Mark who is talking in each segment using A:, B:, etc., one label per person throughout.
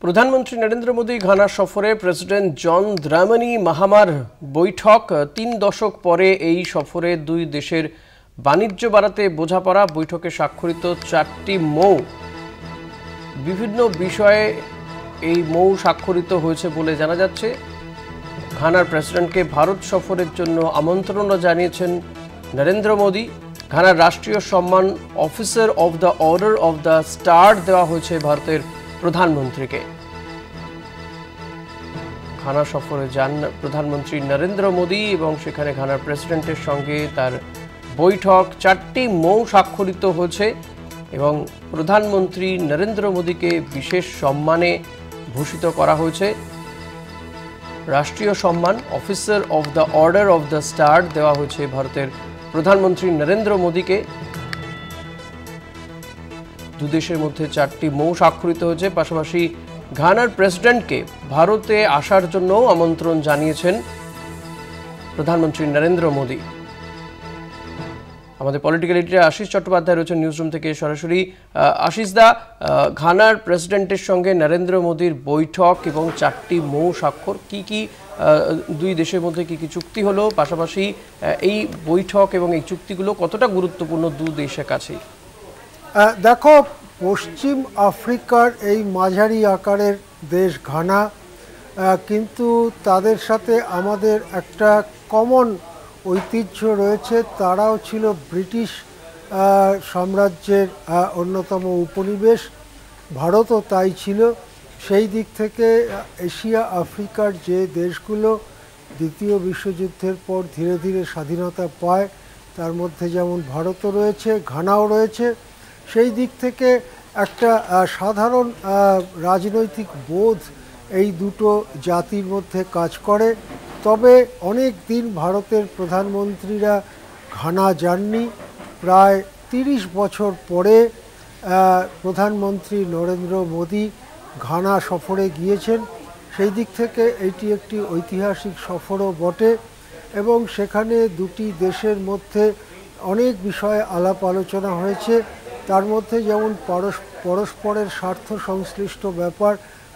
A: প্রধানমন্ত্রী নরেন্দ্র মোদী ঘানা সফরে প্রেসিডেন্ট জন দ্রামানি মাহামার বৈঠক 3 দশক পরে এই সফরে দুই দেশের বাণিজ্য বাড়াতে বোঝাপড়া বৈঠকে স্বাক্ষরিত 4টি মৌ বিভিন্ন বিষয়ে এই মৌ স্বাক্ষরিত হয়েছে বলে জানা যাচ্ছে। ঘানার প্রেসিডেন্টকে ভারত সফরের জন্য আমন্ত্রণ জানিয়েছেন নরেন্দ্র মোদী। ঘানার রাষ্ট্রীয় সম্মান officer of the order of the star দেওয়া হয়েছে ভারতের প্রধানমন্ত্রীকে। ঘানা সফরে যান প্রধানমন্ত্রী নরেন্দ্র মোদী এবং সেখানে ঘানার প্রেসিডেন্টের সঙ্গে তার বৈঠক 4টি মৌ স্বাক্ষরিত হয়েছে এবং প্রধানমন্ত্রী নরেন্দ্র মোদীকে বিশেষ সম্মানে ভূষিত করা হয়েছে। রাষ্ট্রীয় সম্মান officer of the order of the star দেওয়া হয়েছে ভারতের প্রধানমন্ত্রী নরেন্দ্র মোদীকে। দুদেশের মধ্যে 4টি মৌ স্বাক্ষরিত হয়েছে। পাশাপাশি ঘানার প্রেসিডেন্টকে ভারতে আসার জন্য আমন্ত্রণ জানিয়েছেন প্রধানমন্ত্রী নরেন্দ্র মোদী। আমাদের পলিটিক্যাল এডিটর আশিস চট্টোপাধ্যায় রয়েছেন নিউজরুম থেকে সরাসরি। আশিস দা, ঘানার প্রেসিডেন্টের সঙ্গে নরেন্দ্র মোদীর বৈঠক এবং 4টি মৌ স্বাক্ষর, কি দুই দেশের মধ্যে কি চুক্তি হলো, পাশাপাশি এই বৈঠক এবং এই চুক্তিগুলো কতটা গুরুত্বপূর্ণ দু দেশের কাছেই?
B: দেখো, পশ্চিম আফ্রিকার এই মাঝারি আকারের দেশ ঘানা, কিন্তু তাদের সাথে আমাদের একটা কমন ঐতিহ্য রয়েছে। তারাও ছিল ব্রিটিশ সাম্রাজ্যের অন্যতম উপনিবেশ, ভারতও তাই ছিল। সেই দিক থেকে এশিয়া আফ্রিকার যে দেশগুলো দ্বিতীয় বিশ্বযুদ্ধের পর ধীরে ধীরে স্বাধীনতা পায়, তার মধ্যে যেমন ভারতও রয়েছে, ঘানাও রয়েছে। সেই দিক থেকে একটা সাধারণ রাজনৈতিক বোধ এই দুটো জাতির মধ্যে কাজ করে। তবে অনেক দিন ভারতের প্রধানমন্ত্রীরা ঘানা যাননি। প্রায় 30 বছর পরে প্রধানমন্ত্রী নরেন্দ্র মোদী ঘানা সফরে গিয়েছেন। সেই দিক থেকে এটি একটি ঐতিহাসিক সফরও বটে এবং সেখানে দুটি দেশের মধ্যে অনেক বিষয়ে আলাপ আলোচনা হয়েছে। তার মধ্যে যেমন পরস্পরের স্বার্থ সংশ্লিষ্ট ব্যাপার,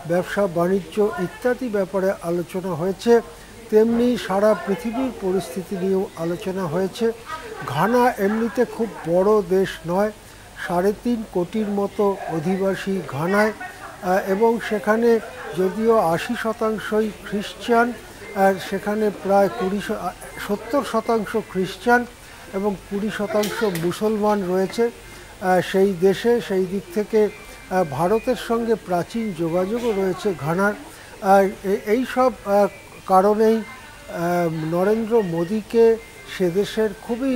B: ব্যবসা বাণিজ্য ইত্যাদি ব্যাপারে আলোচনা হয়েছে, তেমনি সারা পৃথিবীর পরিস্থিতি নিয়েও আলোচনা হয়েছে। ঘানা এমনিতে খুব বড় দেশ নয়, 3.5 কোটির মতো অধিবাসী ঘানায়, এবং সেখানে যদিও 80% খ্রিস্টান, সেখানে প্রায় 70% খ্রিস্টান এবং 20% মুসলমান রয়েছে সেই দেশে। সেই দিক থেকে ভারতের সঙ্গে প্রাচীন যোগাযোগও রয়েছে ঘানার। এই সব কারণেই নরেন্দ্র মোদীকে সে দেশের খুবই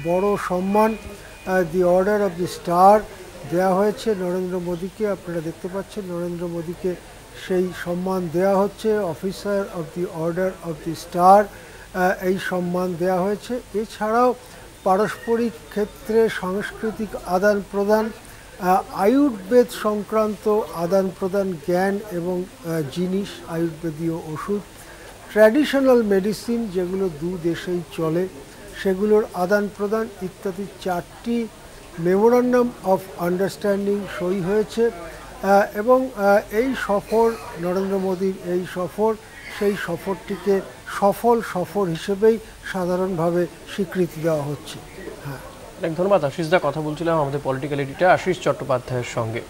B: বড় সম্মান the order of the star দেওয়া হয়েছে নরেন্দ্র মোদীকে। আপনারা দেখতে পাচ্ছেন নরেন্দ্র মোদীকে সেই সম্মান দেওয়া হচ্ছে, officer of the order of the star এই সম্মান দেওয়া হয়েছে। এছাড়াও পারস্পরিক ক্ষেত্রে সাংস্কৃতিক আদান প্রদান, আয়ুর্বেদ সংক্রান্ত আদান প্রদান, জ্ঞান এবং জিনিস, আয়ুর্বেদীয় ওষুধ, ট্র্যাডিশনাল মেডিসিন যেগুলো দু দেশেই চলে সেগুলোর আদান প্রদান ইত্যাদি 4টি মেমোরান্ডাম অফ আন্ডারস্ট্যান্ডিং সই হয়েছে। এবং এই সফর, নরেন্দ্র মোদীর এই সফর, সেই সফরটিকে সফল সফর হিসেবেই সাধারণভাবে স্বীকৃতি দেওয়া হচ্ছে।
A: অনেক ধন্যবাদ আশিস দা। কথা বলছিলাম আমাদের পলিটিক্যাল এডিটর আশিস চট্টোপাধ্যায়ের সঙ্গে।